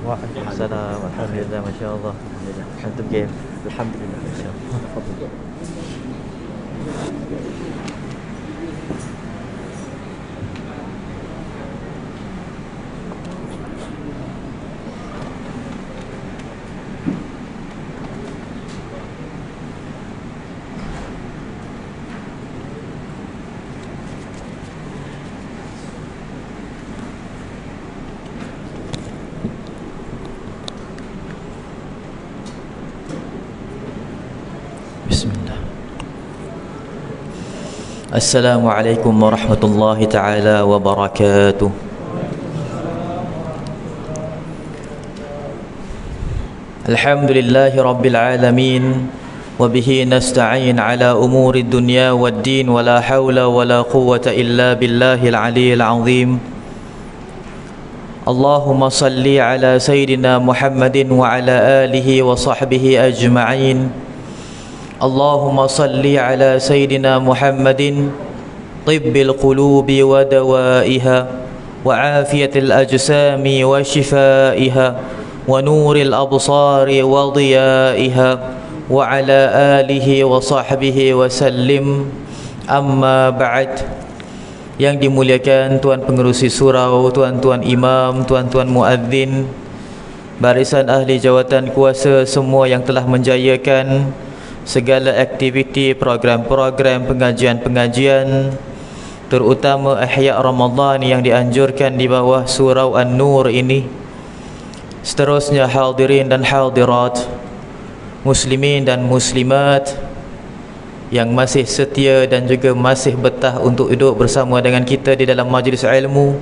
Waalaikumsalam. Alhamdulillah, masya Allah. Antum game. Alhamdulillah, masya Allah. Bismillah. Assalamualaikum warahmatullahi taala wabarakatuh. Alhamdulillahi rabbil alamin wa bihi nasta'in ala umuri dunya waddin wa la hawla wa la quwwata illa billahil aliyyil azim. Allahumma salli ala sayyidina Muhammadin wa ala alihi wa sahbihi ajma'in. Allahumma salli ala Sayyidina Muhammadin tibbil qulubi wa dawaiha wa afiyatil ajsami wa shifaiha wa nuril absari wa diyaiha wa ala alihi wa sahbihi wa sallim. Amma ba'd. Yang dimuliakan Tuan Pengerusi Surau, tuan-tuan imam, tuan-tuan muadzin, barisan ahli jawatan kuasa semua yang telah menjayakan segala aktiviti, program-program, pengajian-pengajian, terutama Ihya Ramadan yang dianjurkan di bawah Surau An-Nur ini. Seterusnya hadirin dan hadirat, muslimin dan muslimat yang masih setia dan juga masih betah untuk duduk bersama dengan kita di dalam majlis ilmu.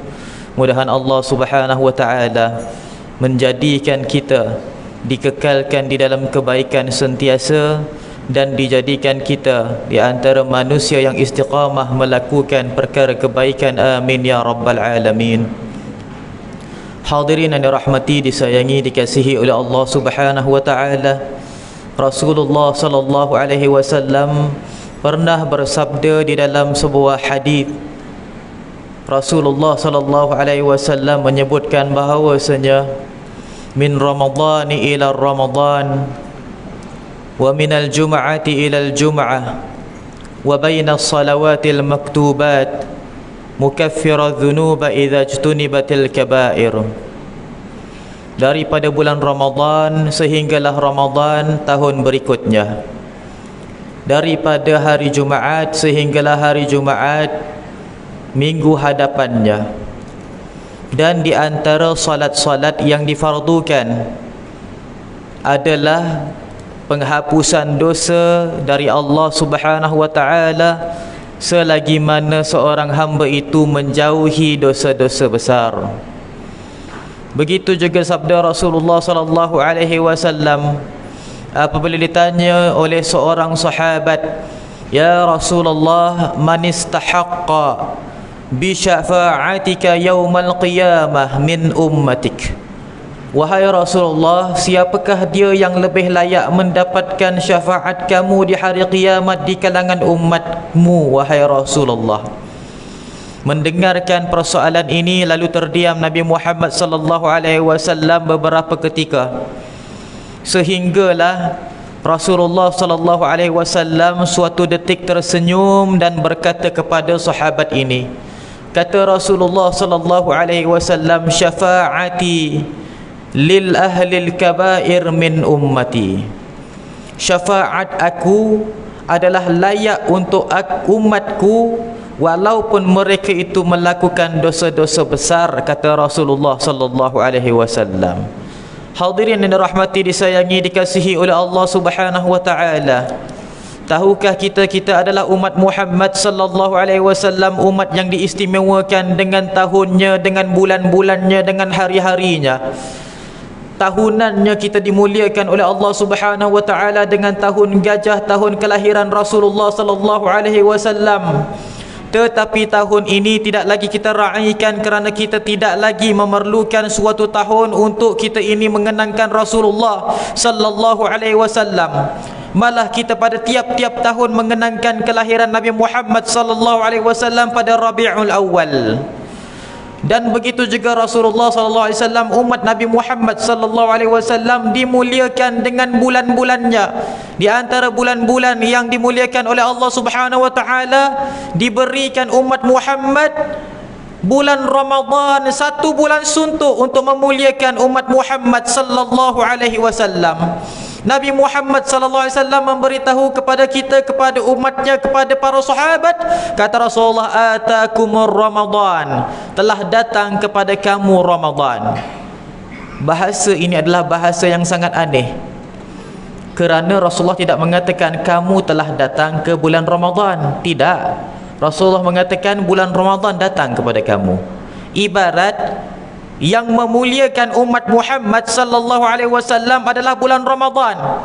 Mudahan Allah Subhanahu wa taala menjadikan kita dikekalkan di dalam kebaikan sentiasa dan dijadikan kita di antara manusia yang istiqamah melakukan perkara kebaikan. Amin ya rabbal alamin. Hadirin yang dirahmati, disayangi, dikasihi oleh Allah Subhanahu wa taala, Rasulullah sallallahu alaihi wasallam pernah bersabda di dalam sebuah hadis. Rasulullah sallallahu alaihi wasallam menyebutkan bahawasanya min ramadhani ila ramadhan wa minal jum'ati ilal jum'ah wa bainas salawatil maktubat mukaffirat dhunuba idza ijtunibatil kaba'ir. Daripada bulan Ramadan sehinggalah Ramadan tahun berikutnya, daripada hari Jumaat sehinggalah hari Jumaat minggu hadapannya, dan di antara salat-salat yang difardukan adalah penghapusan dosa dari Allah Subhanahu wa taala selagi mana seorang hamba itu menjauhi dosa-dosa besar. Begitu juga sabda Rasulullah sallallahu alaihi wasallam apabila ditanya oleh seorang sahabat, "Ya Rasulullah, man istahaqqa bi syafa'atika yaumal qiyamah min ummatik?" Wahai Rasulullah, siapakah dia yang lebih layak mendapatkan syafaat kamu di hari kiamat di kalangan umatmu, wahai Rasulullah? Mendengarkan persoalan ini lalu terdiam Nabi Muhammad sallallahu alaihi wasallam beberapa ketika, sehinggalah Rasulullah sallallahu alaihi wasallam suatu detik tersenyum dan berkata kepada sahabat ini, kata Rasulullah sallallahu alaihi wasallam, "Syafaati lil ahlil kabair min ummati." Syafaat aku adalah layak untuk umatku walaupun mereka itu melakukan dosa-dosa besar, kata Rasulullah sallallahu alaihi wasallam. Hadirin yang dirahmati, disayangi, dikasihi oleh Allah Subhanahu wa taala, tahukah kita adalah umat Muhammad sallallahu alaihi wasallam, umat yang diistimewakan dengan tahunnya, dengan bulan-bulannya, dengan hari-harinya. Tahunannya kita dimuliakan oleh Allah Subhanahu wa taala dengan tahun gajah, tahun kelahiran Rasulullah sallallahu alaihi wasallam. Tetapi tahun ini tidak lagi kita raikan kerana kita tidak lagi memerlukan suatu tahun untuk kita ini mengenangkan Rasulullah sallallahu alaihi wasallam. Malah kita pada tiap-tiap tahun mengenangkan kelahiran Nabi Muhammad sallallahu alaihi wasallam pada Rabiul Awal. Dan begitu juga Rasulullah sallallahu alaihi wasallam, umat Nabi Muhammad sallallahu alaihi wasallam dimuliakan dengan bulan-bulannya. Di antara bulan-bulan yang dimuliakan oleh Allah Subhanahu wa taala, diberikan umat Muhammad bulan Ramadan, satu bulan suntuk untuk memuliakan umat Muhammad sallallahu alaihi wasallam. Nabi Muhammad sallallahu alaihi wasallam memberitahu kepada kita, kepada umatnya, kepada para sahabat, kata Rasulullah, atakumur Ramadan, telah datang kepada kamu Ramadan. Bahasa ini adalah bahasa yang sangat aneh, kerana Rasulullah tidak mengatakan kamu telah datang ke bulan Ramadan. Tidak, Rasulullah mengatakan bulan Ramadan datang kepada kamu. Ibarat yang memuliakan umat Muhammad sallallahu alaihi wasallam adalah bulan Ramadan.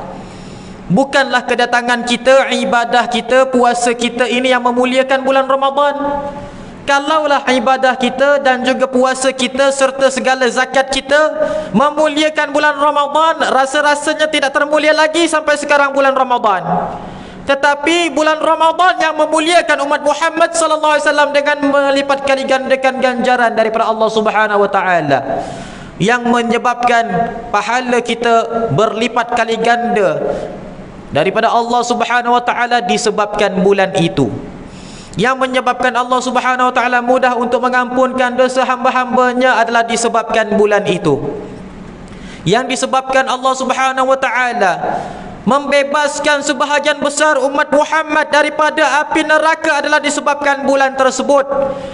Bukanlah kedatangan kita, ibadah kita, puasa kita ini yang memuliakan bulan Ramadan. Kalaulah ibadah kita dan juga puasa kita serta segala zakat kita memuliakan bulan Ramadan, rasa-rasanya tidak termulia lagi sampai sekarang bulan Ramadan. Tetapi bulan Ramadan yang memuliakan umat Muhammad sallallahu alaihi wasallam dengan melipat kali gandakan ganjaran daripada Allah Subhanahu wa taala, yang menyebabkan pahala kita berlipat kali ganda daripada Allah Subhanahu wa taala disebabkan bulan itu. Yang menyebabkan Allah Subhanahu wa taala mudah untuk mengampunkan dosa hamba-hambanya adalah disebabkan bulan itu. Yang disebabkan Allah Subhanahu wa taala membebaskan sebahagian besar umat Muhammad daripada api neraka adalah disebabkan bulan tersebut.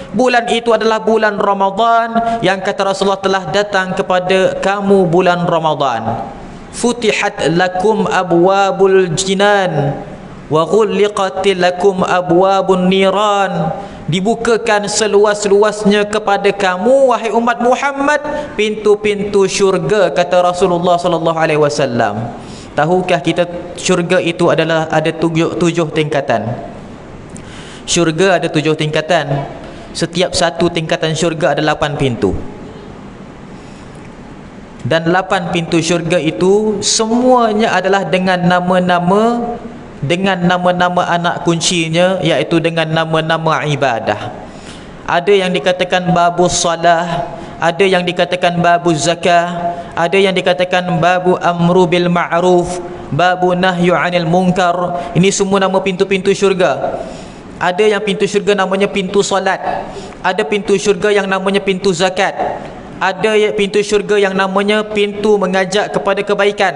Bulan itu adalah bulan Ramadan, yang kata Rasulullah telah datang kepada kamu bulan Ramadan. Futihat lakum abwabul jinan wa ghulliqat lakum abwabun niran. Dibukakan seluas-luasnya kepada kamu wahai umat Muhammad pintu-pintu syurga, kata Rasulullah sallallahu alaihi wasallam. Tahukah kita syurga itu adalah ada tujuh tingkatan. Syurga ada 7 tingkatan. Setiap satu tingkatan syurga ada 8 pintu. Dan 8 pintu syurga itu semuanya adalah dengan nama-nama, dengan nama-nama anak kuncinya, iaitu dengan nama-nama ibadah. Ada yang dikatakan babus salah, ada yang dikatakan babu zakah, ada yang dikatakan babu amru bil ma'ruf, babu nahyu 'anil munkar. Ini semua nama pintu-pintu syurga. Ada yang pintu syurga namanya pintu solat, ada pintu syurga yang namanya pintu zakat, ada pintu syurga yang namanya pintu mengajak kepada kebaikan,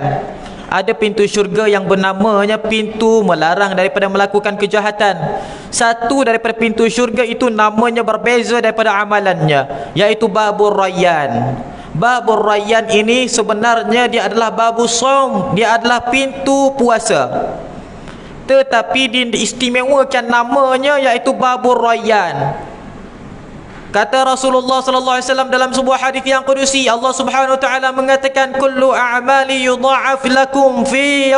ada pintu syurga yang bernamanya pintu melarang daripada melakukan kejahatan. Satu daripada pintu syurga itu namanya berbeza daripada amalannya, iaitu babur rayyan. Babur rayyan ini sebenarnya dia adalah babus shaum, dia adalah pintu puasa, tetapi diistimewakan namanya iaitu babur rayyan. Kata Rasulullah sallallahu alaihi wasallam dalam sebuah hadis yang qudusi, Allah Subhanahu wa taala mengatakan, kullu a'mali yudha'af lakum fi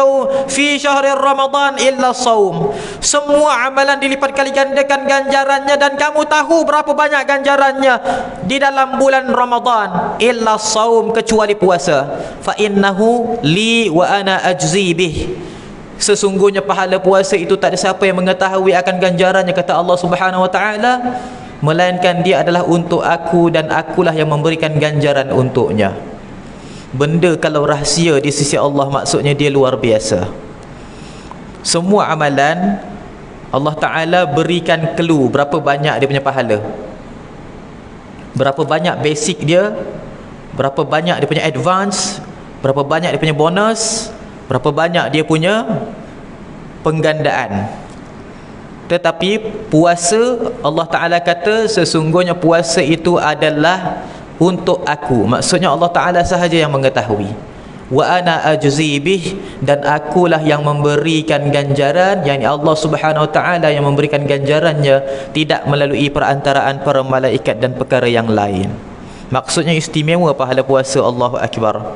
syahri Ramadan illa shaum. Semua amalan dilipat kali gandakan ganjarannya, dan kamu tahu berapa banyak ganjarannya di dalam bulan Ramadan, illa shaum, kecuali puasa. Fa innahu li wa ana ajzi bih. Sesungguhnya pahala puasa itu tak ada siapa yang mengetahui akan ganjarannya, kata Allah Subhanahu wa taala, melainkan dia adalah untuk aku, dan akulah yang memberikan ganjaran untuknya. Benda kalau rahsia di sisi Allah, maksudnya dia luar biasa. Semua amalan Allah Ta'ala berikan clue berapa banyak dia punya pahala, berapa banyak basic dia, berapa banyak dia punya advance, berapa banyak dia punya bonus, berapa banyak dia punya penggandaan. Tetapi puasa, Allah Ta'ala kata sesungguhnya puasa itu adalah untuk aku. Maksudnya Allah Ta'ala sahaja yang mengetahui. Wa ana ajzi bih, dan akulah yang memberikan ganjaran, yakni Allah Subhanahu Wa Ta'ala yang memberikan ganjarannya, tidak melalui perantaraan para malaikat dan perkara yang lain. Maksudnya istimewa pahala puasa. Allahu Akbar.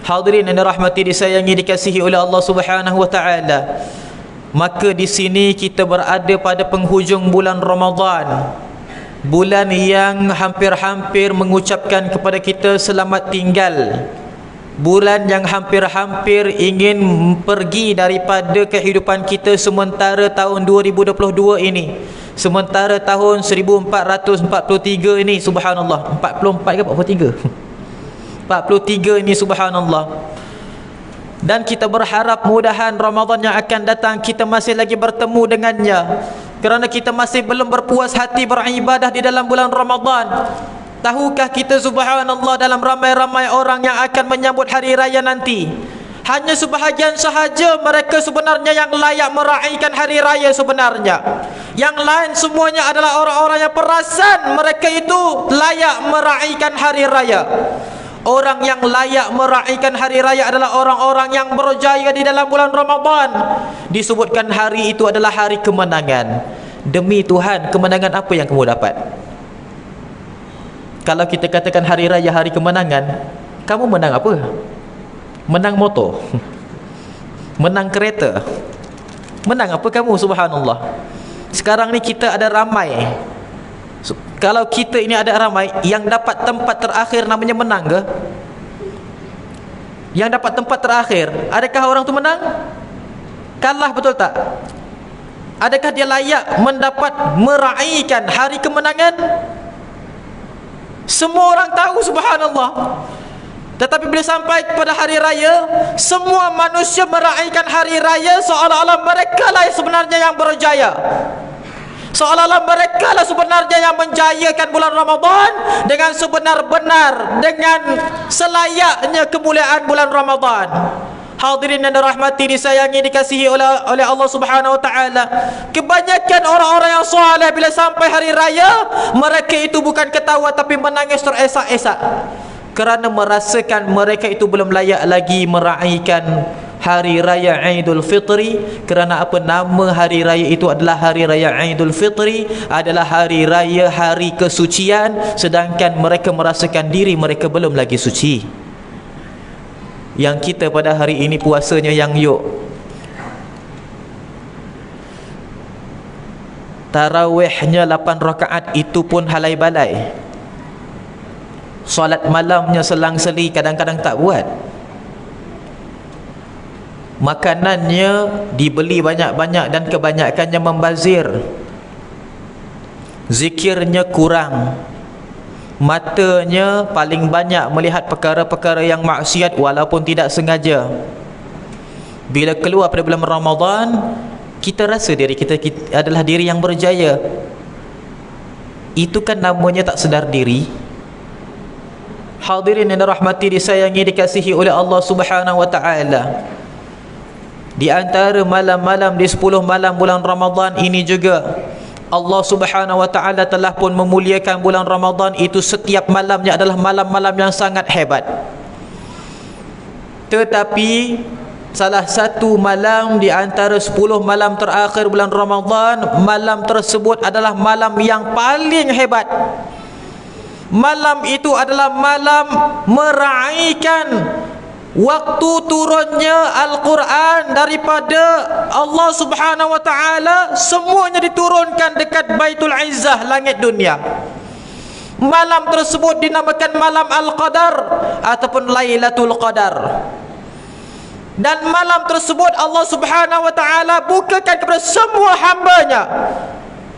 Hadirin yang dirahmati, disayangi, dikasihi oleh Allah Subhanahu Wa Ta'ala, maka di sini kita berada pada penghujung bulan Ramadan, bulan yang hampir-hampir mengucapkan kepada kita selamat tinggal, bulan yang hampir-hampir ingin pergi daripada kehidupan kita sementara tahun 2022 ini. Sementara tahun 1443 ini, subhanallah, 44 ke 43? 43 ini, subhanallah. Dan kita berharap mudahan Ramadan yang akan datang kita masih lagi bertemu dengannya, kerana kita masih belum berpuas hati beribadah di dalam bulan Ramadan. Tahukah kita, subhanallah, dalam ramai-ramai orang yang akan menyambut hari raya nanti, hanya sebahagian sahaja mereka sebenarnya yang layak meraihkan hari raya sebenarnya. Yang lain semuanya adalah orang-orang yang perasan mereka itu layak meraihkan hari raya. Orang yang layak meraihkan hari raya adalah orang-orang yang berjaya di dalam bulan Ramadan. Disebutkan hari itu adalah hari kemenangan. Demi Tuhan, kemenangan apa yang kamu dapat? Kalau kita katakan hari raya hari kemenangan, kamu menang apa? Menang motor? Menang kereta? Menang apa kamu, subhanallah? Sekarang ni kita ada ramai. Kalau kita ini ada ramai, yang dapat tempat terakhir namanya menang ke? Yang dapat tempat terakhir, adakah orang tu menang? Kalah, betul tak? Adakah dia layak mendapat meraihkan hari kemenangan? Semua orang tahu, subhanallah. Tetapi bila sampai kepada hari raya, semua manusia meraihkan hari raya seolah-olah mereka lah sebenarnya yang berjaya. Seolah-olah mereka lah sebenarnya yang menjayakan bulan Ramadan dengan sebenar-benar, dengan selayaknya kemuliaan bulan Ramadan. Hadirin yang dirahmati, disayangi, dikasihi oleh Allah Subhanahu wa taala. Kebanyakan orang-orang yang soleh bila sampai hari raya, mereka itu bukan ketawa tapi menangis teresak-esak, kerana merasakan mereka itu belum layak lagi meraihkan hari raya Aidul Fitri. Kerana apa? Nama hari raya itu adalah hari raya Aidul Fitri, adalah hari raya, hari kesucian, sedangkan mereka merasakan diri mereka belum lagi suci. Yang kita pada hari ini puasanya yang yuk, tarawihnya 8 rakaat itu pun halai balai. Solat malamnya selang-seli kadang-kadang tak buat. Makanannya dibeli banyak-banyak dan kebanyakannya membazir. Zikirnya kurang. Matanya paling banyak melihat perkara-perkara yang maksiat walaupun tidak sengaja. Bila keluar pada bulan Ramadan, kita rasa diri kita adalah diri yang berjaya. Itu kan namanya tak sedar diri. Hadirin yang dirahmati, disayangi, dikasihi oleh Allah Subhanahu wa taala. Di antara malam-malam di 10 malam bulan Ramadan ini juga, Allah Subhanahu wa taala telah pun memuliakan bulan Ramadan itu. Setiap malamnya adalah malam-malam yang sangat hebat. Tetapi salah satu malam di antara 10 malam terakhir bulan Ramadan, malam tersebut adalah malam yang paling hebat. Malam itu adalah malam meraihkan waktu turunnya Al-Quran daripada Allah Subhanahu wa taala. Semuanya diturunkan dekat Baitul Izzah, langit dunia. Malam tersebut dinamakan malam Al-Qadar ataupun Lailatul Qadar. Dan malam tersebut Allah Subhanahu wa taala bukakan kepada semua hambanya.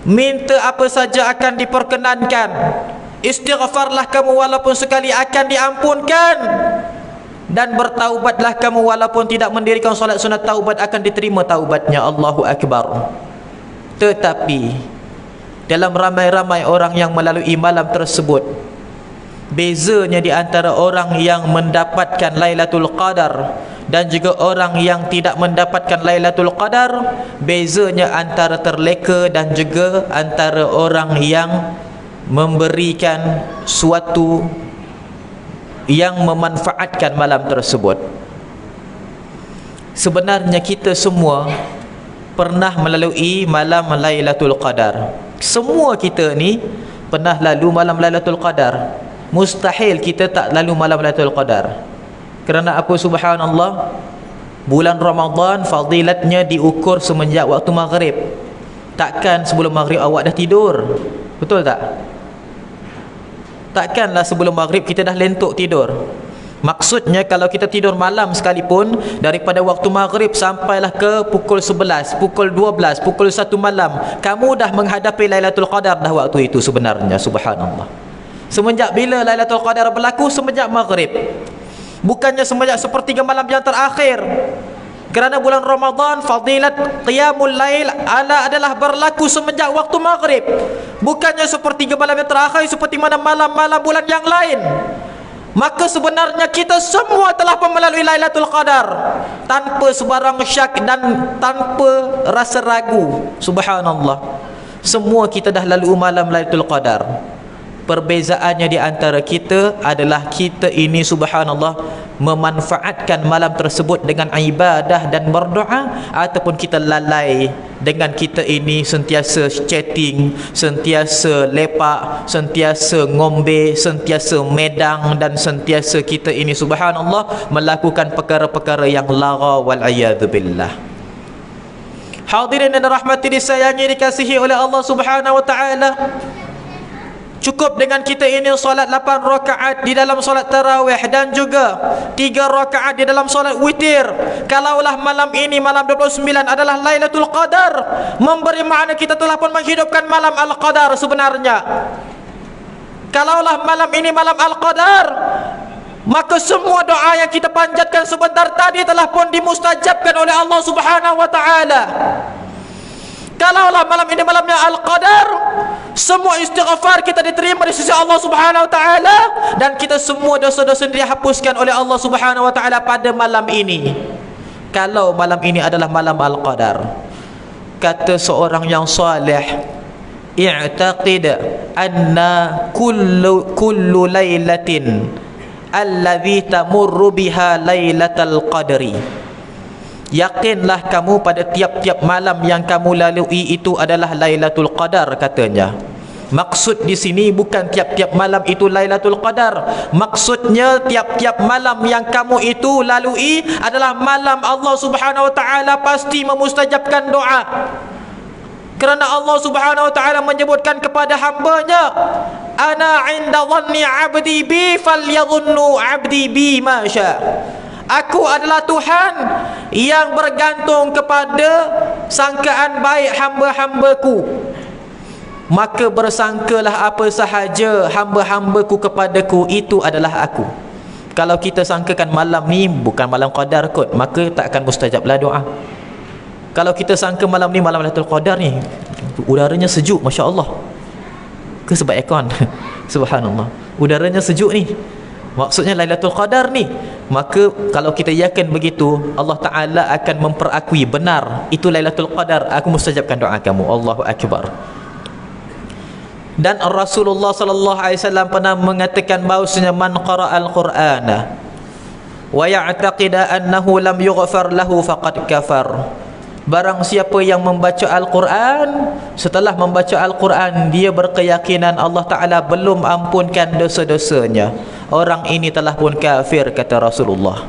Minta apa saja akan diperkenankan. Istighfarlah kamu walaupun sekali akan diampunkan. Dan bertaubatlah kamu walaupun tidak mendirikan solat sunat taubat akan diterima taubatnya. Allahu Akbar. Tetapi dalam ramai-ramai orang yang melalui malam tersebut, bezanya di antara orang yang mendapatkan Lailatul Qadar dan juga orang yang tidak mendapatkan Lailatul Qadar, bezanya antara terleka dan juga antara orang yang memberikan suatu yang memanfaatkan malam tersebut. Sebenarnya kita semua pernah melalui malam Lailatul Qadar. Semua kita ni pernah lalu malam Lailatul Qadar. Mustahil kita tak lalu malam Lailatul Qadar. Kerana apa? Subhanallah, bulan Ramadan fadilatnya diukur semenjak waktu maghrib. Takkan sebelum maghrib awak dah tidur, betul tak? Takkanlah sebelum maghrib kita dah lentuk tidur. Maksudnya kalau kita tidur malam sekalipun, daripada waktu maghrib sampailah ke pukul 11, pukul 12, pukul 1 malam, kamu dah menghadapi Lailatul Qadar dah waktu itu sebenarnya. Subhanallah. Semenjak bila Lailatul Qadar berlaku? Semenjak maghrib. Bukannya semenjak sepertiga malam yang terakhir. Kerana bulan Ramadan, fadilat qiyamul lail adalah berlaku semenjak waktu maghrib. Bukannya sepertiga malam yang terakhir seperti mana malam-malam bulan yang lain. Maka sebenarnya kita semua telah melalui Lailatul Qadar tanpa sebarang syak dan tanpa rasa ragu. Subhanallah. Semua kita dah lalu malam Lailatul Qadar. Perbezaannya di antara kita adalah kita ini, subhanallah, memanfaatkan malam tersebut dengan ibadah dan berdoa, ataupun kita lalai dengan kita ini sentiasa chatting, sentiasa lepak, sentiasa ngombe, sentiasa medang, dan sentiasa kita ini, subhanallah, melakukan perkara-perkara yang lara wal'iyadzubillah. Hadirin dan rahmati disayangi dikasihi oleh Allah Subhanahu wa taala. Cukup dengan kita ini solat 8 rakaat di dalam solat tarawih dan juga 3 rakaat di dalam solat witir. Kalaulah malam ini, malam 29 adalah Lailatul Qadar, memberi makna kita telah pun menghidupkan malam Al-Qadar sebenarnya. Kalaulah malam ini malam Al-Qadar, maka semua doa yang kita panjatkan sebentar tadi telah pun dimustajabkan oleh Allah Subhanahu wa taala. Kalaulah malam ini malamnya Al-Qadar, semua istighfar kita diterima di sisi Allah Subhanahu wa taala, dan kita semua dosa-dosa dihapuskan oleh Allah Subhanahu wa taala pada malam ini. Kalau malam ini adalah malam Al-Qadar, kata seorang yang saleh, i'taqid anna kullu lailatin allazi tamurru biha lailatal qadri. Yakinlah kamu pada tiap-tiap malam yang kamu lalui itu adalah Lailatul Qadar, katanya. Maksud di sini bukan tiap-tiap malam itu Lailatul Qadar. Maksudnya tiap-tiap malam yang kamu itu lalui adalah malam Allah Subhanahu wa taala pasti memustajabkan doa. Kerana Allah Subhanahu wa taala menyebutkan kepada hamba-Nya, ana 'inda dhanni 'abdi bi falyadhunnu 'abdi bi ma syaa. Aku adalah Tuhan yang bergantung kepada sangkaan baik hamba-hambaku, maka bersangkalah apa sahaja hamba-hambaku kepadaku, itu adalah aku. Kalau kita sangkakan malam ni bukan malam Qadar kot, maka tak akan mustajablah doa. Kalau kita sangka malam ni malam Lailatul Qadar ni, udaranya sejuk, Masya Allah, ke sebab aircon? Subhanallah, udaranya sejuk ni, maksudnya Lailatul Qadar ni. Maka kalau kita yakin begitu, Allah Ta'ala akan memperakui benar itu Lailatul Qadar, aku mustajabkan doa kamu. Allahu Akbar. Dan Rasulullah sallallahu alaihi wasallam pernah mengatakan bahawasanya man qara'al Qur'ana wa ya'taqida annahu lam yughfar lahu faqad kafar. Barang siapa yang membaca Al-Quran, setelah membaca Al-Quran dia berkeyakinan Allah Ta'ala belum ampunkan dosa-dosanya, orang ini telah pun kafir, kata Rasulullah.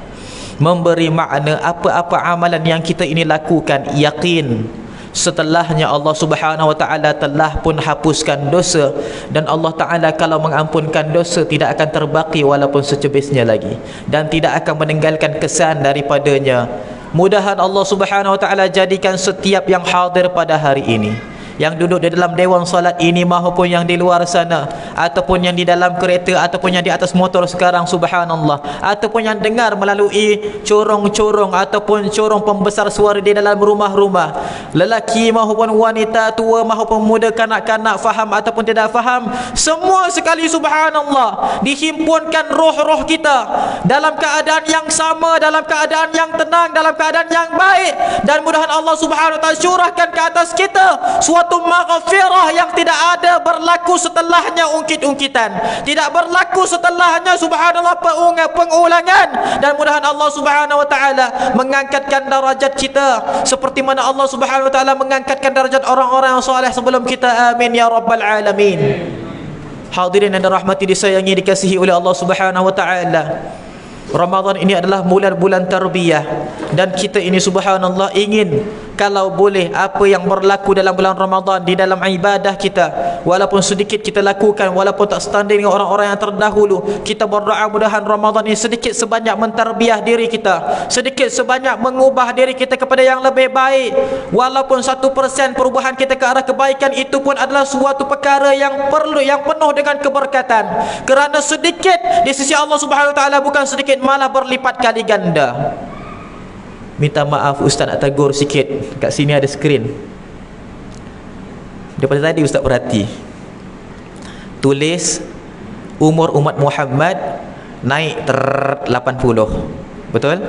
Memberi makna apa-apa amalan yang kita ini lakukan, yakin setelahnya Allah Subhanahu wa taala telah pun hapuskan dosa, dan Allah Ta'ala kalau mengampunkan dosa tidak akan terbaki walaupun secebisnya lagi, dan tidak akan meninggalkan kesan daripadanya. Mudahan Allah Subhanahu wa taala jadikan setiap yang hadir pada hari ini, yang duduk di dalam dewan salat ini maupun yang di luar sana, ataupun yang di dalam kereta, ataupun yang di atas motor sekarang, subhanallah, ataupun yang dengar melalui corong-corong ataupun corong pembesar suara di dalam rumah-rumah, lelaki maupun wanita, tua maupun muda, kanak-kanak, faham ataupun tidak faham, semua sekali, subhanallah, dihimpunkan roh-roh kita dalam keadaan yang sama, dalam keadaan yang tenang, dalam keadaan yang baik, dan mudahan Allah Subhanahu wa taala curahkan ke atas kita suatu maghfirah yang tidak ada berlaku setelahnya ungkit-ungkitan, tidak berlaku setelahnya, subhanallah, pengulangan, dan mudahan Allah Subhanahu wa taala mengangkatkan darajat kita seperti mana Allah Subhanahu wa taala mengangkatkan darajat orang-orang yang soleh sebelum kita. Amin ya rabbal alamin. Hadirin yang dirahmati, disayangi, dikasihi oleh Allah Subhanahu wa taala, Ramadan ini adalah bulan-bulan tarbiyah, dan kita ini subhanallah ingin kalau boleh apa yang berlaku dalam bulan Ramadan di dalam ibadah kita, walaupun sedikit kita lakukan, walaupun tak setanding dengan orang-orang yang terdahulu, kita berdoa mudahan Ramadan ini sedikit sebanyak mentarbiah diri kita, sedikit sebanyak mengubah diri kita kepada yang lebih baik. Walaupun 1% perubahan kita ke arah kebaikan, itu pun adalah suatu perkara yang perlu, yang penuh dengan keberkatan. Kerana sedikit di sisi Allah Subhanahu Wa Taala bukan sedikit, malah berlipat kali ganda. Minta maaf Ustaz nak tegur sikit. Kat sini ada skrin. Daripada tadi Ustaz perhati, tulis umur umat Muhammad naik 80. Betul?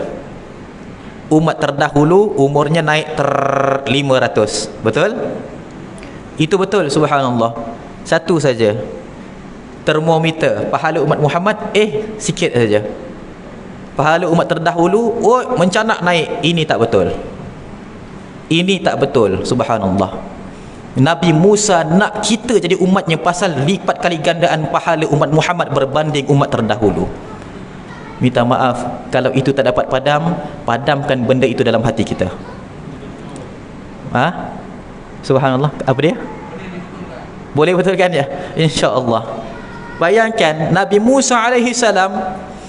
Umat terdahulu umurnya naik 500. Betul? Itu betul, subhanallah. Satu saja termometer pahala umat Muhammad sikit saja. Pahala umat terdahulu mencanak naik. Ini tak betul. Ini tak betul, subhanallah. Nabi Musa nak kita jadi umatnya pasal lipat kali gandaan pahala umat Muhammad berbanding umat terdahulu. Minta maaf kalau itu tak dapat padamkan benda itu dalam hati kita. Subhanallah. Apa dia? Boleh betulkan ya? InsyaAllah. Bayangkan Nabi Musa alaihi salam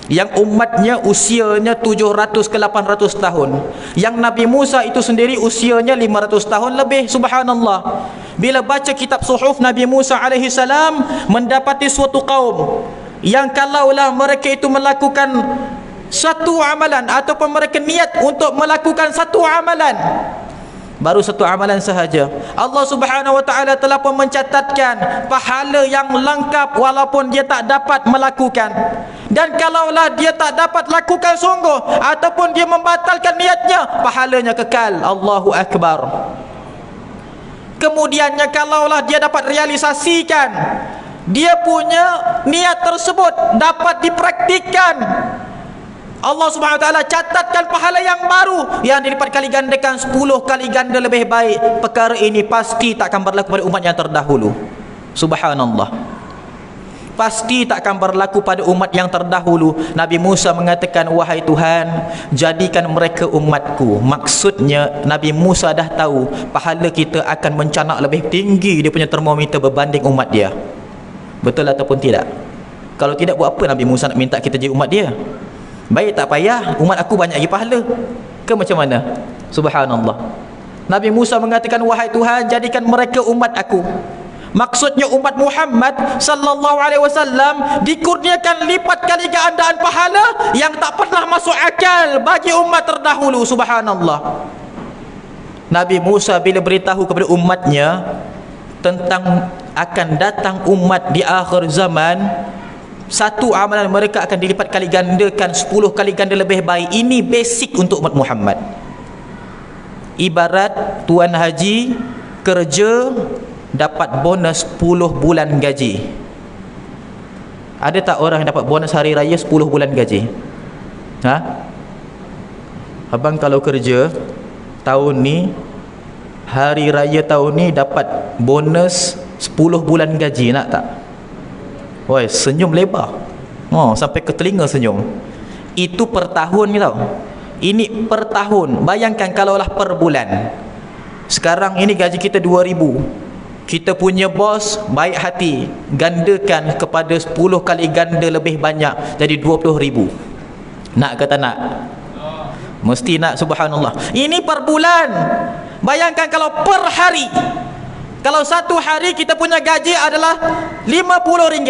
yang umatnya usianya 700 ke 800 tahun, yang Nabi Musa itu sendiri usianya 500 tahun lebih. Subhanallah. Bila baca kitab suhuf Nabi Musa alaihi salam, mendapati suatu kaum yang kalaulah mereka itu melakukan satu amalan, ataupun mereka niat untuk melakukan satu amalan, baru satu amalan sahaja, Allah Subhanahu Wa Taala telah pun mencatatkan pahala yang lengkap walaupun dia tak dapat melakukan. Dan kalaulah dia tak dapat lakukan sungguh, ataupun dia membatalkan niatnya, pahalanya kekal. Allahu Akbar. Kemudiannya kalaulah dia dapat realisasikan, dia punya niat tersebut dapat dipraktikkan, Allah Subhanahu Wa Taala catatkan pahala yang baru yang dilipat kali gandakan 10 kali ganda lebih baik. Perkara ini pasti tak akan berlaku pada umat yang terdahulu. Subhanallah. Pasti tak akan berlaku pada umat yang terdahulu. Nabi Musa mengatakan, wahai Tuhan, jadikan mereka umatku. Maksudnya Nabi Musa dah tahu pahala kita akan mencanak lebih tinggi dia punya termometer berbanding umat dia. Betul ataupun tidak? Kalau tidak, buat apa Nabi Musa nak minta kita jadi umat dia? Baik, tak payah, umat aku banyak lagi pahala ke macam mana? Subhanallah. Nabi Musa mengatakan, wahai Tuhan, jadikan mereka umat aku. Maksudnya umat Muhammad sallallahu alaihi wasallam dikurniakan lipat kali gandaan pahala yang tak pernah masuk akal bagi umat terdahulu. Subhanallah. Nabi Musa bila beritahu kepada umatnya tentang akan datang umat di akhir zaman, satu amalan mereka akan dilipat kali gandakan 10 kali ganda lebih baik. Ini basic untuk umat Muhammad. Ibarat tuan haji kerja dapat bonus 10 bulan gaji. Ada tak orang yang dapat bonus hari raya 10 bulan gaji? Abang kalau kerja tahun ni, hari raya tahun ni dapat bonus 10 bulan gaji, nak tak? Woi, senyum lebar. Sampai ke telinga senyum. Itu per tahun ni tau. Ini per tahun. Bayangkan kalaulah per bulan. Sekarang ini gaji kita 2,000. Kita punya bos baik hati, gandakan kepada 10 kali ganda lebih banyak, jadi 20,000. Nak ke tak nak? Mesti nak, subhanallah. Ini per bulan. Bayangkan kalau per hari. Kalau satu hari kita punya gaji adalah RM50,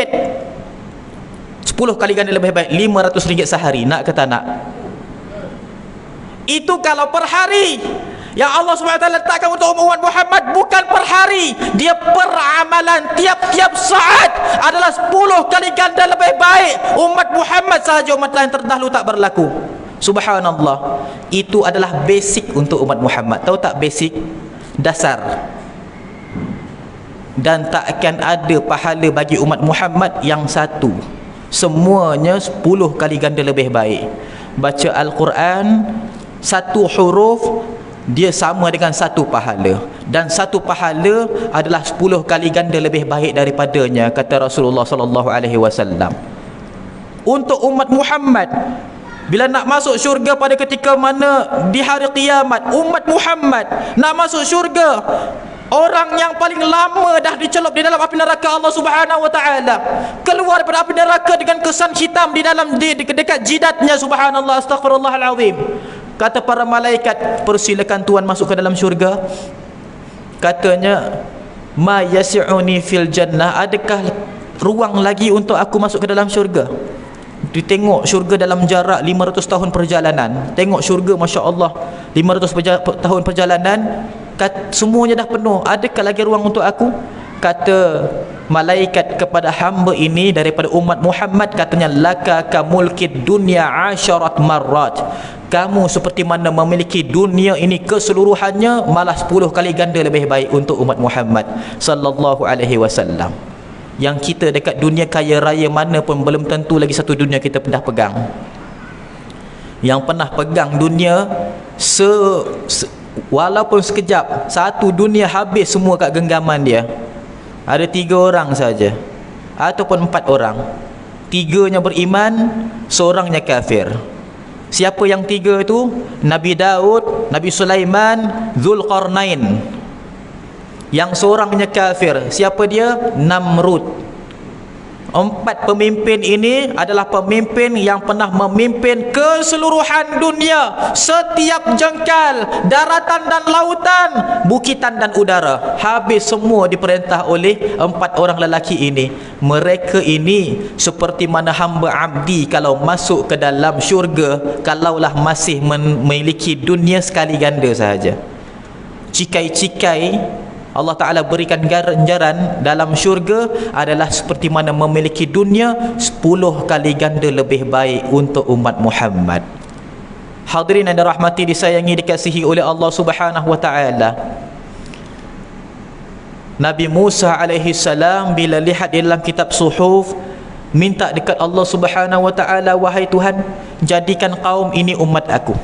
10 kali ganda lebih baik, RM500 sehari. Nak ke tak nak? Itu kalau per hari. Yang Allah SWT letakkan untuk umat Muhammad bukan per hari, dia per amalan. Tiap-tiap saat adalah 10 kali ganda lebih baik. Umat Muhammad sahaja, umat lain terdahulu tak berlaku. Subhanallah. Itu adalah basic untuk umat Muhammad. Tahu tak basic? Dasar. Dan tak akan ada pahala bagi umat Muhammad yang satu. Semuanya 10 kali ganda lebih baik. Baca Al-Quran, satu huruf dia sama dengan satu pahala, dan satu pahala adalah 10 kali ganda lebih baik daripadanya, kata Rasulullah sallallahu alaihi wasallam. Untuk umat Muhammad, Bila nak masuk syurga pada ketika mana di hari kiamat, umat Muhammad nak masuk syurga, orang yang paling lama dah dicelup di dalam api neraka Allah Subhanahu wa taala, keluar daripada api neraka dengan kesan hitam di dalam dekat jidatnya. Subhanallah, astagfirullahalazim. Kata para malaikat, persilakan tuan masuk ke dalam syurga. Katanya, ma yasi'uni fil jannah, adakah ruang lagi untuk aku masuk ke dalam syurga? Ditengok syurga dalam jarak 500 tahun perjalanan. Tengok syurga, Masya Allah, 500 tahun perjalanan, semuanya dah penuh. Adakah lagi ruang untuk aku? Kata malaikat kepada hamba ini daripada umat Muhammad, katanya, laka kamulkid dunya 10 marrat, kamu seperti mana memiliki dunia ini keseluruhannya, malah 10 kali ganda lebih baik untuk umat Muhammad sallallahu alaihi wasallam. Yang kita dekat dunia kaya raya mana pun belum tentu lagi satu dunia kita pernah pegang. Yang pernah pegang dunia walaupun sekejap, satu dunia habis semua kat genggaman dia, ada 3 orang saja ataupun 4 orang. 3-nya beriman, seorangnya kafir. Siapa yang 3 itu? Nabi Daud, Nabi Sulaiman, Zulkarnain. Yang seorangnya kafir, siapa dia? Namrud. 4 pemimpin ini adalah pemimpin yang pernah memimpin keseluruhan dunia, setiap jengkal, daratan dan lautan, bukitan dan udara, habis semua diperintah oleh 4 orang lelaki ini. Mereka ini seperti mana hamba abdi kalau masuk ke dalam syurga, kalaulah masih memiliki dunia sekali ganda sahaja. Cikai-cikai Allah Ta'ala berikan ganjaran dalam syurga adalah seperti mana memiliki dunia 10 kali ganda lebih baik untuk umat Muhammad. Hadirin yang dirahmati, disayangi, dikasihi oleh Allah Subhanahu wa Ta'ala, Nabi Musa alaihi salam bila lihat di dalam kitab suhuf, minta dekat Allah Subhanahu wa Ta'ala, wahai Tuhan, jadikan kaum ini umat aku.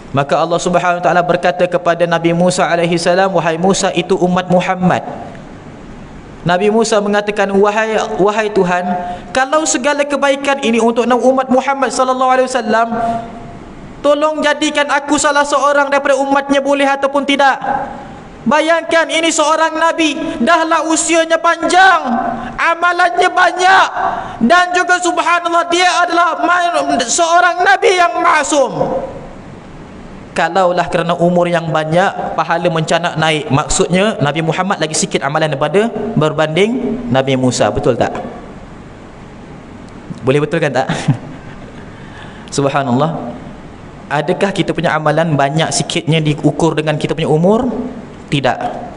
Maka Allah Subhanahu wa taala berkata kepada Nabi Musa alaihi salam, wahai Musa, itu umat Muhammad. Nabi Musa mengatakan, wahai Tuhan, kalau segala kebaikan ini untuk umat Muhammad sallallahu alaihi wasallam, tolong jadikan aku salah seorang daripada umatnya, boleh ataupun tidak? Bayangkan, ini seorang nabi, dahlah usianya panjang, amalannya banyak, dan juga subhanallah, dia adalah seorang nabi yang maksum. Kalaulah kerana umur yang banyak, pahala mencanak naik, maksudnya Nabi Muhammad lagi sikit amalan daripada berbanding Nabi Musa. Betul tak? Boleh betulkan tak? Subhanallah. Adakah kita punya amalan banyak sikitnya diukur dengan kita punya umur? Tidak.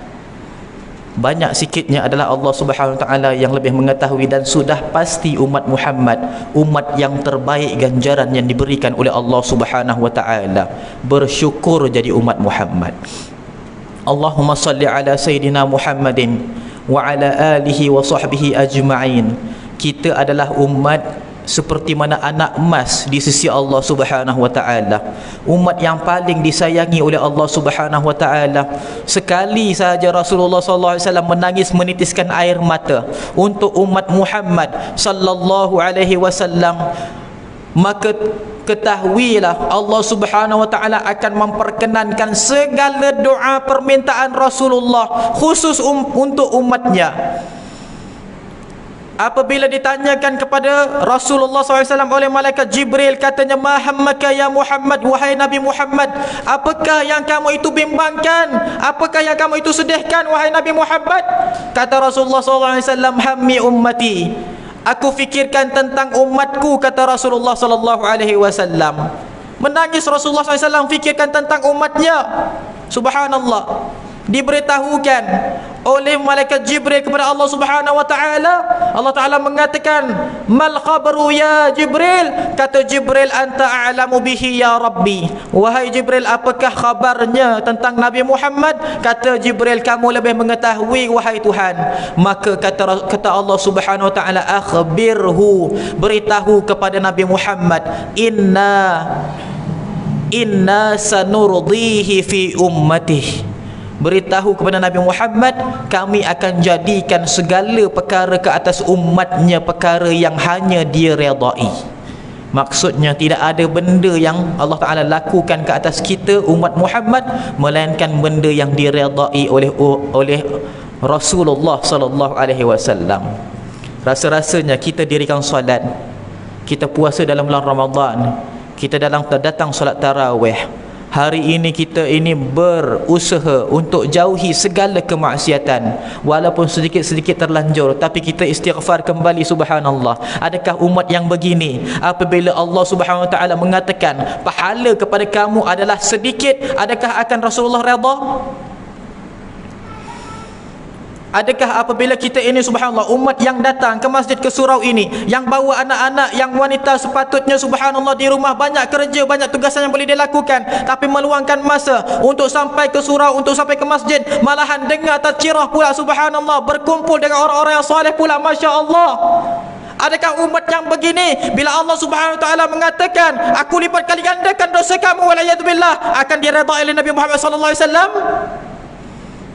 Banyak sikitnya adalah Allah Subhanahu wa taala yang lebih mengetahui, dan sudah pasti umat Muhammad umat yang terbaik ganjaran yang diberikan oleh Allah Subhanahu wa taala. Bersyukur jadi umat Muhammad. Allahumma salli ala Sayyidina Muhammadin wa ala alihi wa sahbihi ajma'in. Kita adalah umat seperti mana anak emas di sisi Allah Subhanahu wa taala, umat yang paling disayangi oleh Allah Subhanahu wa taala. Sekali saja Rasulullah sallallahu alaihi wasallam menangis menitiskan air mata untuk umat Muhammad sallallahu alaihi wasallam, maka ketahuilah Allah Subhanahu wa taala akan memperkenankan segala doa permintaan Rasulullah khusus untuk umatnya. Apabila ditanyakan kepada Rasulullah SAW oleh malaikat Jibril, katanya, ma hammaka ya Muhammad, wahai Nabi Muhammad, apakah yang kamu itu bimbangkan, apakah yang kamu itu sedihkan, wahai Nabi Muhammad? Kata Rasulullah SAW, hammi ummati, aku fikirkan tentang umatku, kata Rasulullah SAW. Menangis Rasulullah SAW, fikirkan tentang umatnya. Subhanallah. Diberitahukan oleh malaikat Jibril kepada Allah Subhanahu wa taala. Allah Taala mengatakan, mal khabaru ya Jibril? Kata Jibril, anta a'lamu bihi ya Rabbi. Wahai Jibril, apakah khabarnya tentang Nabi Muhammad? Kata Jibril, kamu lebih mengetahui wahai Tuhan. Maka kata Allah Subhanahu wa taala, akhbirhu, beritahu kepada Nabi Muhammad, inna sanurdihi fi ummatihi. Beritahu kepada Nabi Muhammad, kami akan jadikan segala perkara ke atas umatnya perkara yang hanya dia redai. Maksudnya tidak ada benda yang Allah Ta'ala lakukan ke atas kita umat Muhammad melainkan benda yang diredai oleh Rasulullah sallallahu alaihi wasallam. Rasa-rasanya kita dirikan solat, kita puasa dalam bulan Ramadan, kita datang solat tarawih. Hari ini kita ini berusaha untuk jauhi segala kemaksiatan, walaupun sedikit-sedikit terlanjur, tapi kita istighfar kembali, subhanallah. Adakah umat yang begini apabila Allah Subhanahu wa taala mengatakan pahala kepada kamu adalah sedikit, adakah akan Rasulullah redha? Adakah apabila kita ini, subhanallah, umat yang datang ke masjid, ke surau ini, yang bawa anak-anak, yang wanita sepatutnya, subhanallah, di rumah banyak kerja, banyak tugasan yang boleh dilakukan, tapi meluangkan masa untuk sampai ke surau, untuk sampai ke masjid, malahan dengar tazkirah pula, subhanallah, berkumpul dengan orang-orang yang soleh pula, masya Allah. Adakah umat yang begini bila Allah Subhanahu wa taala mengatakan aku lipat kali gandakan dosa kamu walayatubillah, akan diredai oleh Nabi Muhammad sallallahu alaihi wasallam?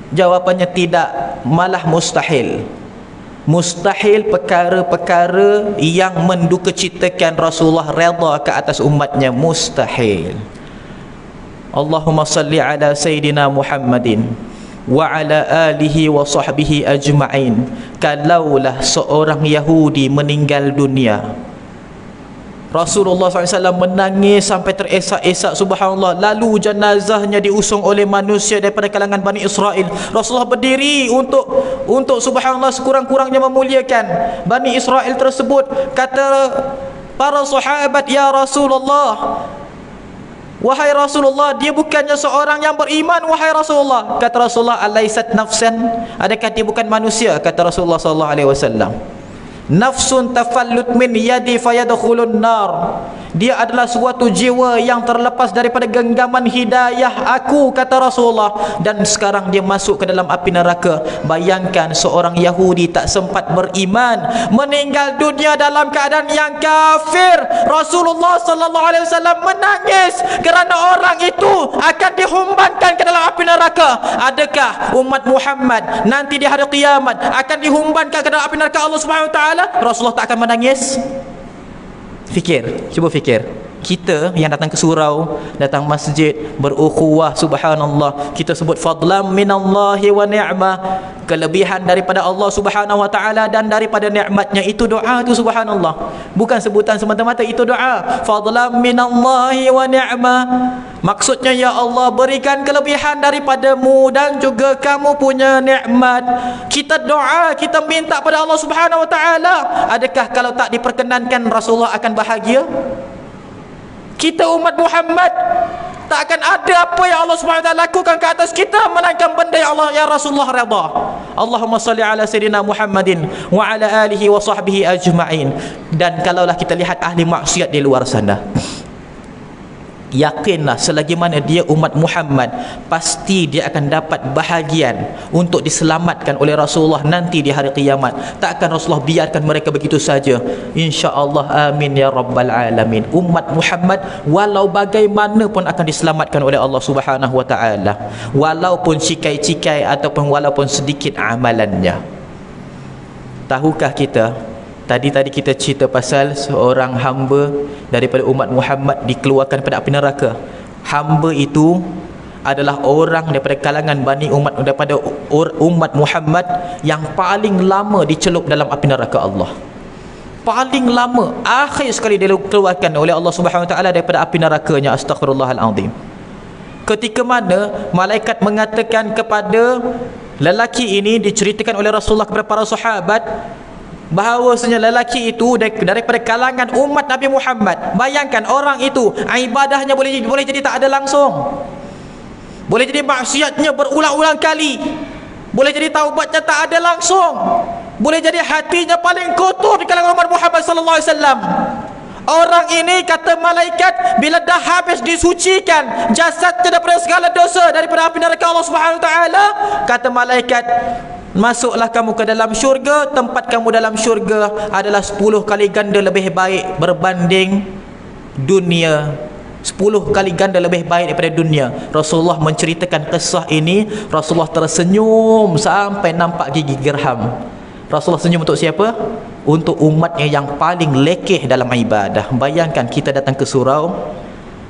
Jawapannya tidak, malah mustahil. Mustahil perkara-perkara yang mendukacitakan Rasulullah redha ke atas umatnya, mustahil. Allahumma salli ala Sayyidina Muhammadin wa ala alihi wa sahbihi ajma'in. Kalaulah seorang Yahudi meninggal dunia, Rasulullah SAW menangis sampai teresak-esak, subhanallah. Lalu jenazahnya diusung oleh manusia daripada kalangan Bani Israel. Rasulullah berdiri untuk subhanallah sekurang-kurangnya memuliakan Bani Israel tersebut. Kata para sahabat, ya Rasulullah, wahai Rasulullah, dia bukannya seorang yang beriman, wahai Rasulullah. Kata Rasulullah, alaisat nafsan, adakah dia bukan manusia? Kata Rasulullah SAW, nafsun tafallut min yadi fayadkhulun nar, dia adalah suatu jiwa yang terlepas daripada genggaman hidayah aku, kata Rasulullah, dan sekarang dia masuk ke dalam api neraka. Bayangkan seorang Yahudi tak sempat beriman, meninggal dunia dalam keadaan yang kafir. Rasulullah sallallahu alaihi wasallam menangis kerana orang itu akan dihumbankan ke dalam api neraka. Adakah umat Muhammad nanti di hari kiamat akan dihumbankan ke dalam api neraka Allah Subhanahu wa taala? Rasulullah tak akan menangis? Fikir, cuba fikir. Kita yang datang ke surau, datang masjid, berukhuwah, subhanallah, kita sebut fadlam minallahi wa ni'mah, kelebihan daripada Allah Subhanahu wa taala dan daripada nikmatnya. Itu doa tu, subhanallah, bukan sebutan semata-mata, itu doa. Fadlam minallahi wa ni'mah, maksudnya ya Allah, berikan kelebihan daripadamu dan juga kamu punya nikmat. Kita doa, kita minta pada Allah Subhanahu wa taala. Adakah kalau tak diperkenankan Rasulullah akan bahagia? Kita umat Muhammad tak akan ada apa yang Allah Subhanahu wa taala lakukan ke atas kita melainkan benda yang Allah, ya Rasulullah redha. Allahumma salli ala Sayyidina Muhammadin wa ala alihi wa sahbihi ajma'in. Dan kalaulah kita lihat ahli maksiat di luar sana, yakinlah selagi mana dia umat Muhammad, pasti dia akan dapat bahagian untuk diselamatkan oleh Rasulullah nanti di hari kiamat. Takkan Rasulullah biarkan mereka begitu saja, insya-Allah, amin ya rabbal alamin. Umat Muhammad walau bagaimanapun akan diselamatkan oleh Allah Subhanahu wa taala, walaupun cikai-cikai ataupun walaupun sedikit amalannya. Tahukah kita, Tadi kita cerita pasal seorang hamba daripada umat Muhammad dikeluarkan pada api neraka. Hamba itu adalah orang daripada kalangan daripada umat Muhammad yang paling lama dicelup dalam api neraka Allah. Paling lama, akhir sekali dia dikeluarkan oleh Allah Subhanahu wa taala daripada api nerakanya. Astaghfirullahalazim. Ketika mana malaikat mengatakan kepada lelaki ini, diceritakan oleh Rasulullah kepada para sahabat, bahawasanya lelaki itu daripada kalangan umat Nabi Muhammad. Bayangkan, orang itu ibadahnya boleh jadi tak ada langsung, boleh jadi maksiatnya berulang-ulang kali, boleh jadi taubatnya tak ada langsung, boleh jadi hatinya paling kotor di kalangan umat Muhammad sallallahu alaihi wasallam. Orang ini, kata malaikat, bila dah habis disucikan jasadnya daripada segala dosa, daripada api neraka Allah Subhanahu wa taala, kata malaikat, masuklah kamu ke dalam syurga. Tempat kamu dalam syurga adalah 10 kali ganda lebih baik berbanding dunia. 10 kali ganda lebih baik daripada dunia. Rasulullah menceritakan kisah ini, Rasulullah tersenyum sampai nampak gigi gerham. Rasulullah senyum untuk siapa? untuk umatnya yang paling lekeh dalam ibadah. Bayangkan kita datang ke surau,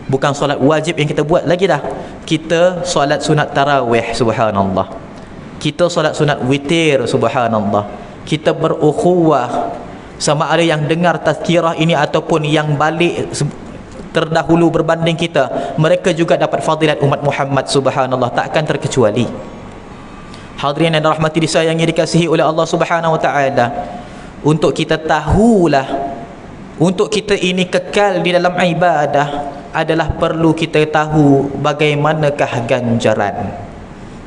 bukan solat wajib yang kita buat lagi dah, kita solat sunat tarawih, subhanallah, kita solat sunat witir, subhanallah, kita berukhuwah. Sama ada yang dengar tazkirah ini ataupun yang balik terdahulu berbanding kita, mereka juga dapat fadilat umat Muhammad, subhanallah, takkan terkecuali. Hadirin yang dirahmati, disayangi, dikasihi oleh Allah Subhanahu wa taala, untuk kita tahulah, untuk kita ini kekal di dalam ibadah adalah perlu kita tahu bagaimanakah ganjaran.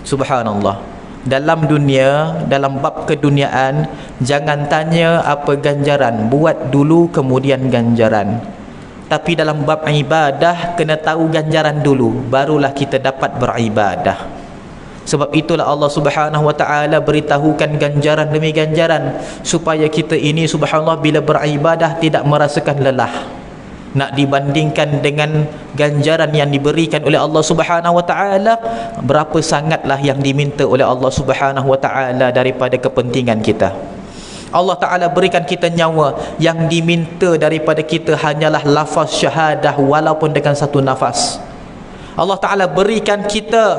Subhanallah, dalam dunia, dalam bab keduniaan, jangan tanya apa ganjaran, buat dulu kemudian ganjaran. Tapi dalam bab ibadah, kena tahu ganjaran dulu, barulah kita dapat beribadah. Sebab itulah Allah Subhanahu wa taala beritahukan ganjaran demi ganjaran, supaya kita ini, subhanallah, bila beribadah tidak merasakan lelah. Nak dibandingkan dengan ganjaran yang diberikan oleh Allah Subhanahu wa taala, berapa sangatlah yang diminta oleh Allah Subhanahu wa taala daripada kepentingan kita. Allah Ta'ala berikan kita nyawa, yang diminta daripada kita hanyalah lafaz syahadah walaupun dengan satu nafas. Allah Ta'ala berikan kita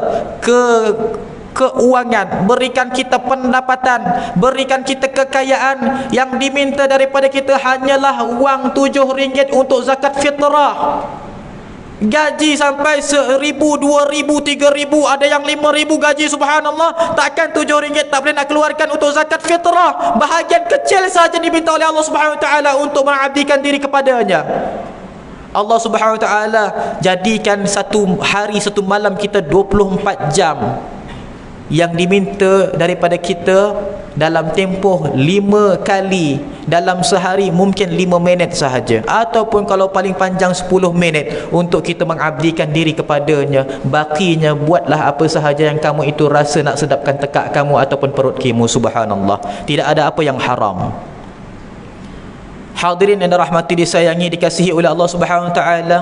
keuangan, berikan kita pendapatan, berikan kita kekayaan, yang diminta daripada kita hanyalah wang RM7 untuk zakat fitrah. Gaji sampai 1,000, 2,000, 3,000, ada yang 5,000 gaji, subhanallah, takkan RM7 tak boleh nak keluarkan untuk zakat fitrah. Bahagian kecil saja diminta oleh Allah Subhanahu wa taala untuk mengabdikan diri kepadanya. Allah Subhanahu wa taala jadikan satu hari, satu malam kita 24 jam. Yang diminta daripada kita dalam tempoh 5 kali dalam sehari, mungkin 5 minit sahaja, ataupun kalau paling panjang 10 minit untuk kita mengabdikan diri kepadanya. Bakinya buatlah apa sahaja yang kamu itu rasa nak sedapkan tekak kamu ataupun perut kamu, subhanallah. Tidak ada apa yang haram. Hadirin yang dirahmati, disayangi, dikasihi oleh Allah Subhanahu wa taala,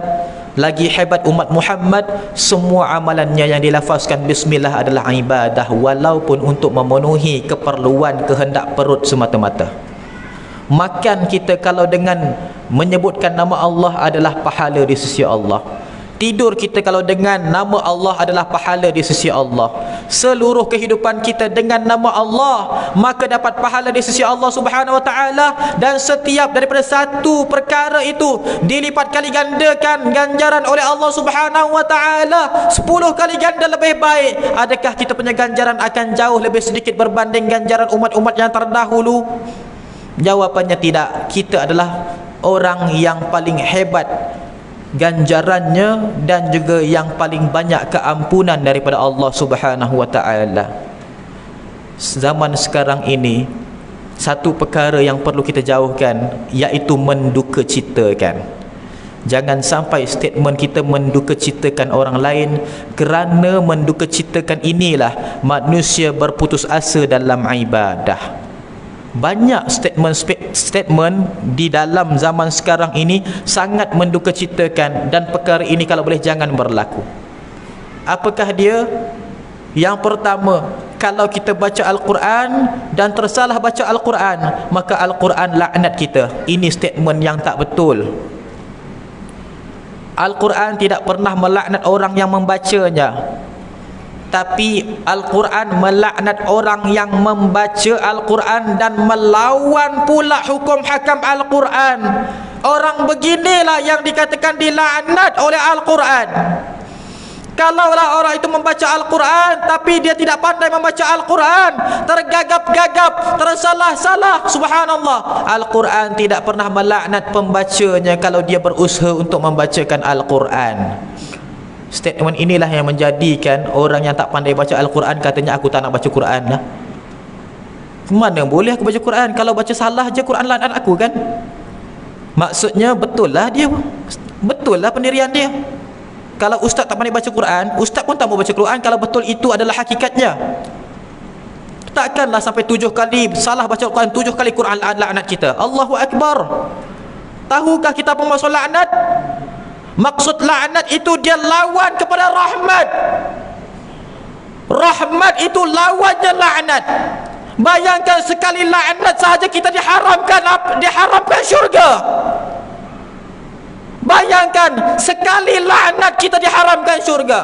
lagi hebat umat Muhammad, semua amalannya yang dilafazkan bismillah adalah ibadah, walaupun untuk memenuhi keperluan kehendak perut semata-mata. Makan kita kalau dengan menyebutkan nama Allah adalah pahala di sisi Allah. Tidur kita kalau dengan nama Allah adalah pahala di sisi Allah. Seluruh kehidupan kita dengan nama Allah, maka dapat pahala di sisi Allah Subhanahu wa taala. Dan setiap daripada satu perkara itu dilipat kali gandakan ganjaran oleh Allah Subhanahu wa taala 10 kali ganda lebih baik. Adakah kita punya ganjaran akan jauh lebih sedikit berbanding ganjaran umat-umat yang terdahulu? Jawapannya tidak. Kita adalah orang yang paling hebat ganjarannya dan juga yang paling banyak keampunan daripada Allah Subhanahu wa taala. Zaman sekarang ini, satu perkara yang perlu kita jauhkan, iaitu mendukacitakan. Jangan sampai statement kita mendukacitakan orang lain, kerana mendukacitakan inilah manusia berputus asa dalam ibadah. Banyak statement di dalam zaman sekarang ini sangat mendukacitakan, dan perkara ini kalau boleh jangan berlaku. Apakah dia? Yang pertama, kalau kita baca Al-Quran dan tersalah baca Al-Quran, maka Al-Quran laknat kita. Ini statement yang tak betul. Al-Quran tidak pernah melaknat orang yang membacanya, tapi Al-Quran melaknat orang yang membaca Al-Quran dan melawan pula hukum hakam Al-Quran. Orang beginilah yang dikatakan dilaknat oleh Al-Quran. Kalaulah orang itu membaca Al-Quran tapi dia tidak pandai membaca Al-Quran, tergagap-gagap, tersalah-salah, subhanallah, Al-Quran tidak pernah melaknat pembacanya kalau dia berusaha untuk membacakan Al-Quran. Statement inilah yang menjadikan orang yang tak pandai baca Al-Quran katanya, aku tak nak baca Quran lah. Mana boleh aku baca Quran? Kalau baca salah je Quran laknat aku kan? Maksudnya betul lah dia, betul lah pendirian dia. Kalau ustaz tak pandai baca Quran, ustaz pun tak mau baca Quran kalau betul itu adalah hakikatnya. Takkanlah sampai 7 kali salah baca Quran, 7 kali Quran laknat kita. Allahu Akbar. Tahukah kita apa maksud laknat? Maksud laknat itu dia lawan kepada rahmat. Rahmat itu lawannya laknat. Bayangkan sekali laknat sahaja kita diharamkan syurga. Bayangkan sekali laknat kita diharamkan syurga.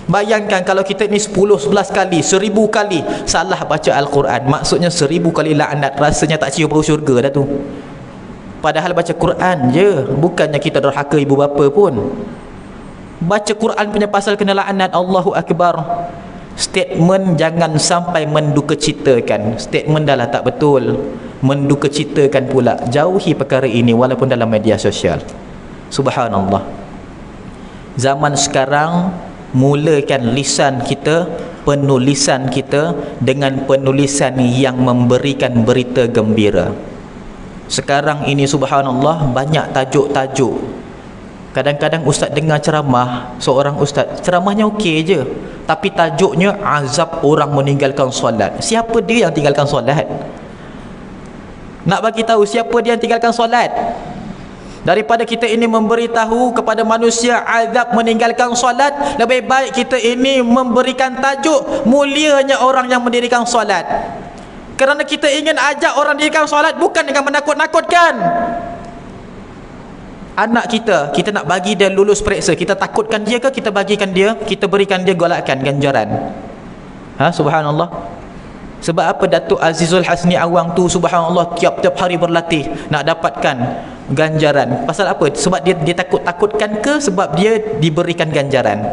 Bayangkan kalau kita ni 10, 11 kali, 1000 kali salah baca Al-Quran, maksudnya 1000 kali laknat, rasanya tak cium bau syurga dah tu. Padahal baca Quran je, bukannya kita derhaka ibu bapa pun. Baca Quran punya pasal kena laknat. Allahu Akbar. Statement jangan sampai mendukacitakan. Statement dah lah tak betul, mendukacitakan pula. Jauhi perkara ini walaupun dalam media sosial. Subhanallah. Zaman sekarang, mulakan lisan kita, penulisan kita dengan penulisan yang memberikan berita gembira. Sekarang ini subhanallah banyak tajuk-tajuk. Kadang-kadang ustaz dengar ceramah, seorang ustaz ceramahnya okey je, tapi tajuknya azab orang meninggalkan solat. Siapa dia yang tinggalkan solat? Nak bagi tahu siapa dia yang tinggalkan solat? Daripada kita ini memberitahu kepada manusia azab meninggalkan solat, lebih baik kita ini memberikan tajuk mulianya orang yang mendirikan solat. Kerana kita ingin ajak orang dirikan solat bukan dengan menakut-nakutkan. Anak kita nak bagi dia lulus periksa, kita takutkan dia ke kita bagikan dia, kita berikan dia golakan, ganjaran? Subhanallah. Sebab apa Datuk Azizul Hasni Awang tu subhanallah tiap-tiap hari berlatih nak dapatkan ganjaran? Pasal apa? Sebab dia takut-takutkan ke sebab dia diberikan ganjaran?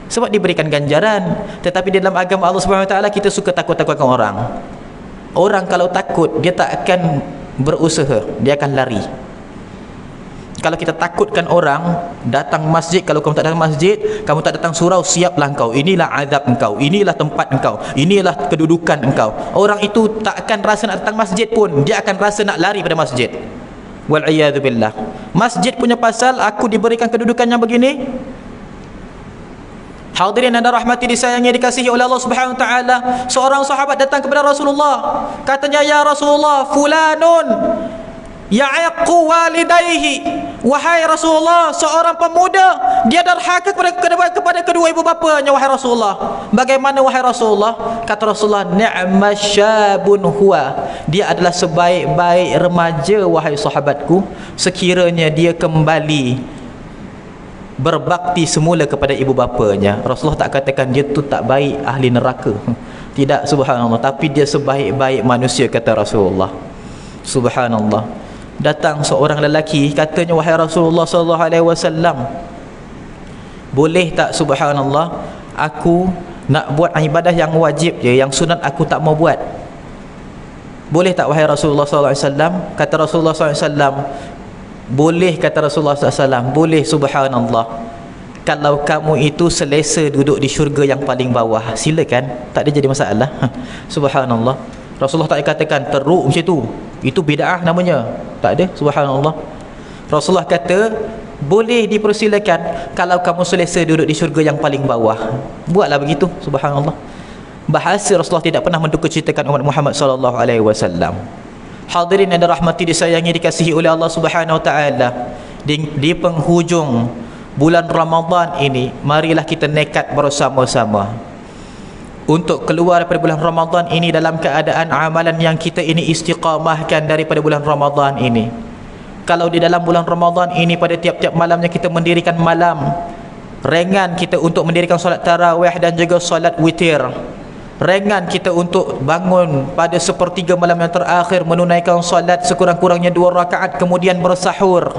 Sebab diberikan ganjaran. Tetapi di dalam agama Allah Subhanahu Wa Taala kita suka takut-takutkan orang. Orang kalau takut dia tak akan berusaha, dia akan lari. Kalau kita takutkan orang datang masjid, kalau kamu tak datang masjid, kamu tak datang surau, siaplah engkau, inilah azab engkau, inilah tempat engkau, inilah kedudukan engkau. Orang itu tak akan rasa nak datang masjid pun, dia akan rasa nak lari pada masjid. Wal'iyadu billah. Masjid punya pasal aku diberikan kedudukan yang begini. Hadirin anda rahmati disayangi dikasihi oleh Allah Subhanahu Wa Taala. Seorang sahabat datang kepada Rasulullah, katanya, ya Rasulullah, fulanun ya'aqu walidayhi. Wahai Rasulullah, seorang pemuda dia derhaka kepada kedua ibu bapanya. Wahai Rasulullah, bagaimana wahai Rasulullah? Kata Rasulullah, ni'masyabun huwa. Dia adalah sebaik-baik remaja wahai sahabatku, sekiranya dia kembali berbakti semula kepada ibu bapanya. Rasulullah tak katakan dia tu tak baik, ahli neraka. Tidak, subhanallah, tapi dia sebaik-baik manusia, kata Rasulullah. Subhanallah. Datang seorang lelaki, katanya, wahai Rasulullah sallallahu alaihi wasallam, boleh tak subhanallah aku nak buat ibadah yang wajib je, yang sunat aku tak mau buat? Boleh tak wahai Rasulullah sallallahu alaihi wasallam? Kata Rasulullah sallallahu alaihi wasallam, boleh, kata Rasulullah sallallahu alaihi wasallam, boleh subhanallah. Kalau kamu itu selesa duduk di syurga yang paling bawah, silakan, tak ada jadi masalah. Subhanallah. Rasulullah tak katakan teruk macam tu, itu bid'ah namanya, tak ada. Subhanallah. Rasulullah kata boleh dipersilakan kalau kamu selesa duduk di syurga yang paling bawah, buatlah begitu. Subhanallah. Bahasa Rasulullah tidak pernah mendukacitakan umat Muhammad sallallahu alaihi wasallam. Hadirin yang dirahmati disayangi dikasihi oleh Allah Subhanahu Wa Taala, di penghujung bulan Ramadan ini, marilah kita nekat bersama-sama untuk keluar daripada bulan Ramadan ini dalam keadaan amalan yang kita ini istiqamahkan daripada bulan Ramadan ini. Kalau di dalam bulan Ramadan ini pada tiap-tiap malamnya kita mendirikan malam ringan kita untuk mendirikan solat tarawih dan juga solat witir, ringan kita untuk bangun pada sepertiga malam yang terakhir menunaikan solat sekurang-kurangnya 2 rakaat kemudian bersahur.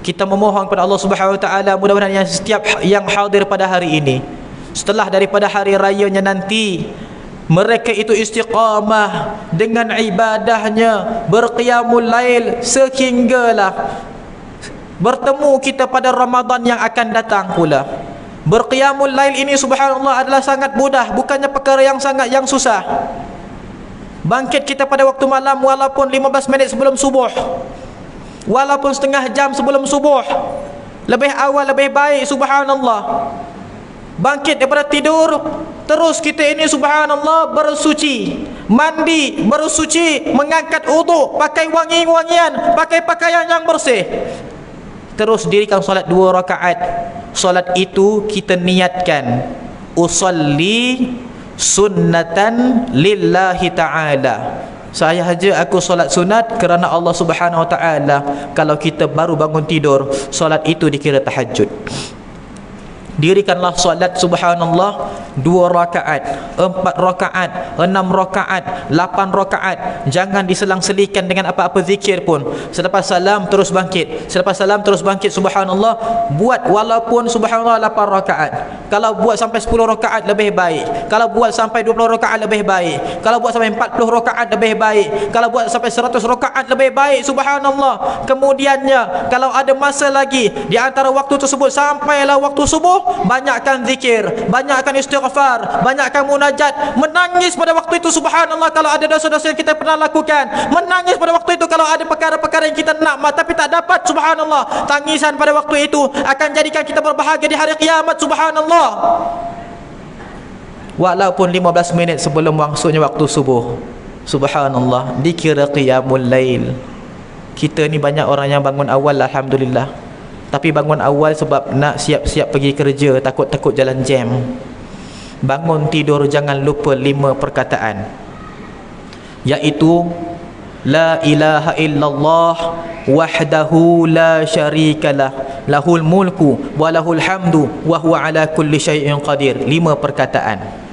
Kita memohon kepada Allah Subhanahu Wa Taala mudah-mudahan yang setiap yang hadir pada hari ini, setelah daripada hari rayanya nanti, mereka itu istiqamah dengan ibadahnya, berqiyamul lail sehinggalah bertemu kita pada Ramadan yang akan datang pula. Berqiyamul lail ini subhanallah adalah sangat mudah, bukannya perkara yang susah. Bangkit kita pada waktu malam walaupun 15 minit sebelum subuh, walaupun setengah jam sebelum subuh, lebih awal lebih baik. Subhanallah. Bangkit daripada tidur, terus kita ini subhanallah bersuci, mandi, bersuci, mengangkat uduk, pakai wangi-wangian, pakai pakaian yang bersih, terus dirikan solat 2 rakaat. Solat itu kita niatkan usalli sunnatan lillahi ta'ala. Saya saja aku solat sunat kerana Allah Subhanahu Wa Ta'ala. Kalau kita baru bangun tidur, solat itu dikira tahajud. Dirikanlah solat subhanallah 2 rakaat, 4 rakaat, 6 rakaat, 8 rakaat. Jangan diselang-selikan dengan apa-apa zikir pun. Selepas salam terus bangkit, selepas salam terus bangkit, subhanallah. Buat walaupun subhanallah 8 rakaat. Kalau buat sampai 10 rakaat lebih baik. Kalau buat sampai 20 rakaat lebih baik. Kalau buat sampai 40 rakaat lebih baik. Kalau buat sampai 100 rakaat lebih baik, subhanallah. Kemudiannya kalau ada masa lagi di antara waktu tersebut sampailah waktu subuh, banyakkan zikir, banyakkan istighfar, banyakkan munajat, menangis pada waktu itu subhanallah kalau ada dosa-dosa yang kita pernah lakukan, menangis pada waktu itu kalau ada perkara-perkara yang kita nak tapi tak dapat, subhanallah. Tangisan pada waktu itu akan jadikan kita berbahagia di hari kiamat, subhanallah. Walaupun 15 minit sebelum masuknya waktu subuh, subhanallah, dikira qiyamul lail. Kita ni banyak orang yang bangun awal, alhamdulillah. Tapi bangun awal sebab nak siap-siap pergi kerja, takut-takut jalan jam. Bangun tidur jangan lupa 5 perkataan, iaitu la ilaha illallah wahdahu la syarikalah lahul mulku wa lahul hamdu wa huwa ala kulli syai'in qadir. 5 perkataan.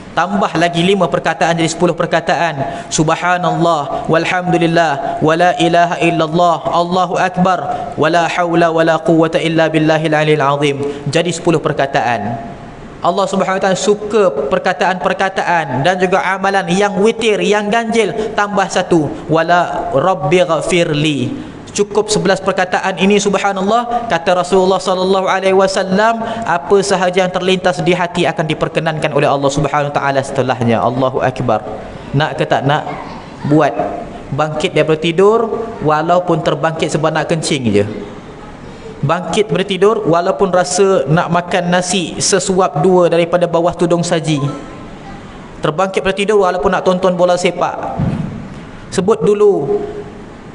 Tambah lagi 5 perkataan jadi 10 perkataan. Subhanallah walhamdulillah wala ilaha illallah Allahu akbar wala haula wala quwwata illa billahil aliyil azim. Jadi 10 perkataan. Allah Subhanahu wa taala suka perkataan-perkataan dan juga amalan yang witir, yang ganjil. Tambah 1, wala rabbighfirli. Cukup 11 perkataan ini subhanallah. Kata Rasulullah sallallahu alaihi wasallam, apa sahaja yang terlintas di hati akan diperkenankan oleh Allah Subhanahu wa taala setelahnya. Allahu akbar. Nak ke tak nak, buat. Bangkit daripada tidur walaupun terbangkit sebab nak kencing je. Bangkit daripada tidur walaupun rasa nak makan nasi sesuap 2 daripada bawah tudung saji. Terbangkit daripada tidur walaupun nak tonton bola sepak. Sebut dulu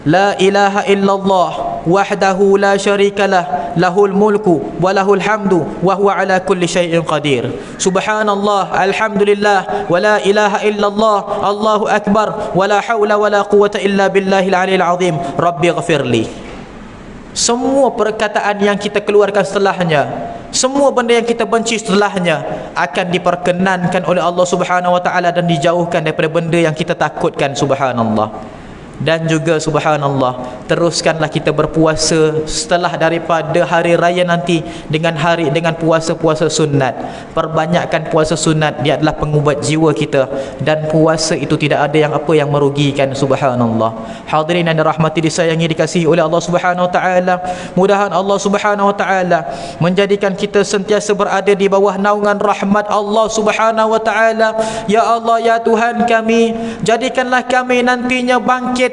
la ilaha illallah wahdahu la syarikalah lahul mulku wa lahul hamdu wa huwa ala kulli syai'in qadir. Subhanallah alhamdulillah wa la ilaha illallah Allahu akbar wa la haula wa la quwwata illa billahil aliyil azim. Rabbighfirli. Semua perkataan yang kita keluarkan setelahnya, semua benda yang kita benci setelahnya akan diperkenankan oleh Allah Subhanahu wa taala dan dijauhkan daripada benda yang kita takutkan, subhanallah. Dan juga subhanallah, teruskanlah kita berpuasa setelah daripada hari raya nanti dengan puasa-puasa sunat. Perbanyakkan puasa sunat, dia adalah pengubat jiwa kita, dan puasa itu tidak ada yang merugikan, subhanallah. Hadirin yang dirahmati, disayangi, dikasihi oleh Allah Subhanahu wa taala, mudahan Allah Subhanahu wa taala menjadikan kita sentiasa berada di bawah naungan rahmat Allah Subhanahu wa taala. Ya Allah, ya Tuhan kami, jadikanlah kami nantinya bangkit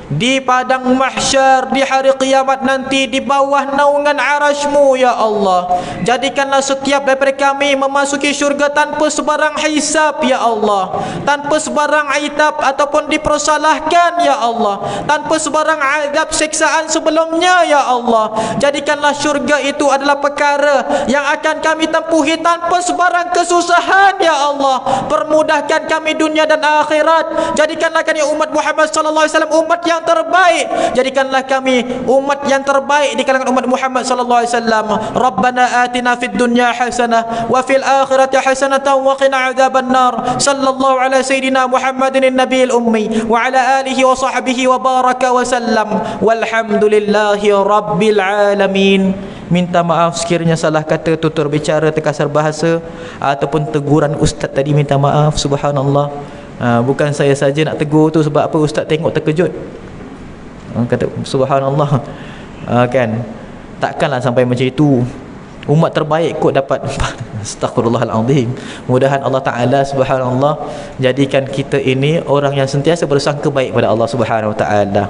di padang mahsyar di hari kiamat nanti di bawah naungan arasy-Mu, ya Allah. Jadikanlah setiap daripada kami memasuki syurga tanpa sebarang hisab, ya Allah, tanpa sebarang aitab ataupun dipersalahkan, ya Allah, tanpa sebarang azab siksaan sebelumnya, ya Allah. Jadikanlah syurga itu adalah perkara yang akan kami tempuhi tanpa sebarang kesusahan, ya Allah. Permudahkan kami dunia dan akhirat. Jadikanlah kami umat Muhammad sallallahu alaihi wasallam umat yang terbaik. Jadikanlah kami umat yang terbaik di kalangan umat Muhammad sallallahu alaihi wasallam. Rabbana atina fid dunya hasanah wa fil akhirati hasanatan wa qina adzaban nar. Sallallahu ala sayidina Muhammadin nabiyil ummi wa ala alihi wa sahbihi wa baraka wa sallam. Walhamdulillahi rabbil alamin. Minta maaf sekiranya salah kata, tutur bicara, terkasar bahasa ataupun teguran ustaz tadi, minta maaf, subhanallah. Bukan saya saja nak tegur tu, sebab apa, ustaz tengok terkejut, kata subhanallah, kan, takkanlah sampai macam itu. Umat terbaik kot dapat Astaghfirullahaladzim. Mudahan Allah Ta'ala subhanallah jadikan kita ini orang yang sentiasa bersangka baik pada Allah Subhanahu Wa Ta'ala.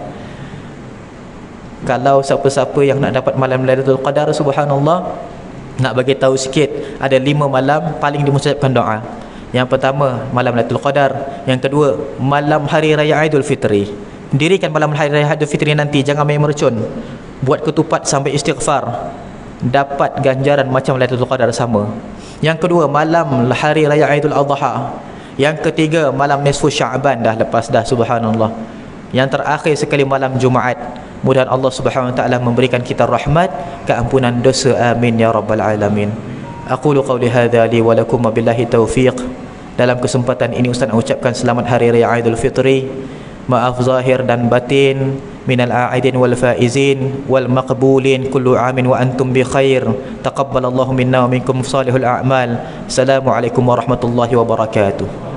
Kalau siapa-siapa yang nak dapat malam Lailatul Qadar, subhanallah, nak bagi tahu sikit, ada 5 malam paling dimustajabkan doa. Yang pertama malam Lailatul Qadar, yang kedua malam hari raya Aidul Fitri. Dirikan malam hari raya Aidul Fitri nanti, jangan main mercun, buat ketupat sampai istighfar, dapat ganjaran macam Lailatul Qadar sama. Yang kedua, malam hari raya Aidul Adha. Yang ketiga, malam nisfu Sya'ban, dah lepas dah, subhanallah. Yang terakhir sekali, malam Jumaat. Mudah Allah Subhanahu wa taala memberikan kita rahmat, keampunan dosa, amin ya rabbal alamin. Aqulu qawli hadza li wa lakum wa billahi taufiq. Dalam kesempatan ini Ustaz ucapkan selamat hari raya Aidul Fitri. Maaf zahir dan batin, minal a'idin wal faizin wal maqbulin, kullu amin wa antum bi khair. Taqabbalallahu minna wa minkum salihul a'mal. Assalamualaikum warahmatullahi wabarakatuh.